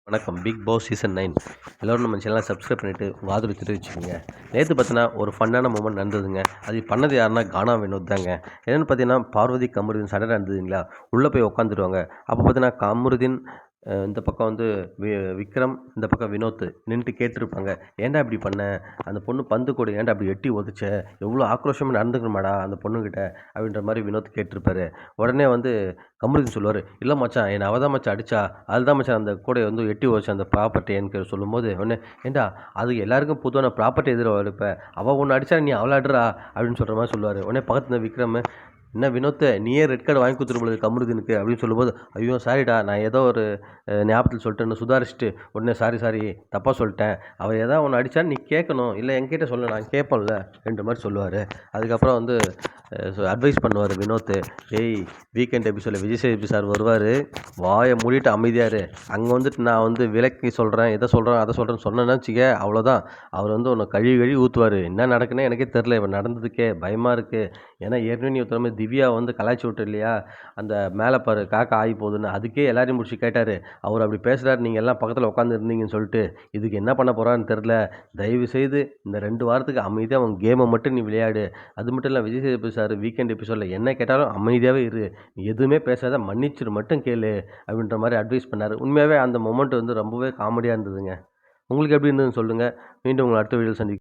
வணக்கம். Big Boss season 9 எல்லோரும் நம்ம சேனலை சப்ஸ்கிரைப் பண்ணிவிட்டு உங்கள் ஆதரவு தெரிவிச்சுக்கோங்க. நேற்று பார்த்தீங்கன்னா ஒரு ஃபன்னான மூமெண்ட் நடந்ததுங்க. அது பண்ணது யாருன்னா கானா வினோத் தாங்க. என்னென்னு பார்த்தீங்கன்னா பார்வதி கமருதீன் சண்டை நடந்ததுங்களா, உள்ளே போய் உட்காந்துருவாங்க. அப்போ பார்த்தீங்கன்னா கமருதீன் இந்த பக்கம் வந்து விக்ரம், இந்த பக்கம் வினோத் நின்றுட்டு கேட்டிருப்பாங்க, ஏன்டா இப்படி பண்ண, அந்த பொண்ணு பந்து கூட ஏன்டா அப்படி எட்டி உதச்ச, எவ்வளோ ஆக்ரோஷமாக நடந்துக்கணுமாடா அந்த பொண்ணுக்கிட்ட அப்படின்ற மாதிரி வினோத் கேட்டிருப்பாரு. உடனே வந்து கமருதீன் சொல்லுவார், இல்லை மச்சான் என்னை அவள் தான் மச்சான் அடிச்சா, அதுதான் மச்சான் அந்த கூட வந்து எட்டி உதச்ச அந்த ப்ராப்பர்ட்டி எனக்கு சொல்லும்போது, உடனே ஏன்டா அது எல்லாருக்கும் பொதுவான ப்ராப்பர்ட்டி எதிர எடுப்ப, அவள் ஒன்று அடித்தா நீ அவளை அடுறா அப்படின்னு சொல்கிற மாதிரி சொல்லுவார். உடனே பக்கத்தில் விக்ரம், என்ன வினோத் நீயே ரெட் கார்டு வாங்கி கொடுத்துரு பொழுது கமருதீனுக்கு அப்படின்னு சொல்லும்போது, ஐயோ சாரிடா நான் ஏதோ ஒரு ஞாபகத்தில் சொல்லிட்டேன்னு சுதாரிச்சுட்டு உடனே சாரி தப்பாக சொல்லிட்டேன், அவள் ஏதாவது ஒன்று அடித்தான்னு நீ கேட்கணும், இல்லை என்கிட்ட சொல்ல நான் கேட்பேன்ல அப்படின்ற மாதிரி சொல்லுவார். அதுக்கப்புறம் வந்து அட்வைஸ் பண்ணுவார் வினோத், ஏய் வீக்கெண்ட் எபிசோடில் விஜய் சேதுபதி சார் வருவார், வாயை மூடிட்டு அமைதியார், அங்கே வந்துட்டு நான் வந்து விலக்கி சொல்கிறேன், எதை சொல்கிறேன் அதை சொல்கிறேன்னு சொன்னேன்னா வச்சுக்க அவ்வளோதான், அவர் வந்து உன்னை கழுவி ஊற்றுவார். என்ன நடக்குன்னே எனக்கே தெரில, இவன் நடந்ததுக்கே பயமாக இருக்குது. ஏன்னா ஏற்கனவே நீ ஒருத்தர் திவ்யா வந்து கலாய்ச்சி விட்டு இல்லையா, அந்த மேலே பாரு காக்கா ஆகி போகுதுன்னு, அதுக்கே எல்லாரையும் முடிச்சு கேட்டார், அவர் அப்படி பேசுகிறாரு, நீங்கள் எல்லாம் பக்கத்தில் உட்காந்து இருந்தீங்கன்னு சொல்லிட்டு, இதுக்கு என்ன பண்ண போகிறான்னு தெரில, தயவு செய்து இந்த 2 வாரத்துக்கு அமைதியாக அவன் கேமை மட்டும் நீ விளையாடு. அது மட்டும் இல்லை விஜய் சேதுபதி சார் வீக்கெண்ட் எபிசோடில் என்ன கேட்டாலும் அமைதியாகவே இரு, நீ எதுவுமே பேசாத, மன்னிச்சிரு மட்டும் கேளு அப்படின்ற மாதிரி அட்வைஸ் பண்ணார். உண்மையாகவே அந்த மொமெண்ட் வந்து ரொம்பவே காமெடியாக இருந்ததுங்க. உங்களுக்கு எப்படி இருந்ததுன்னு சொல்லுங்கள். மீண்டும் உங்களை அடுத்த வீடியோவில் சந்திக்கிறேன்.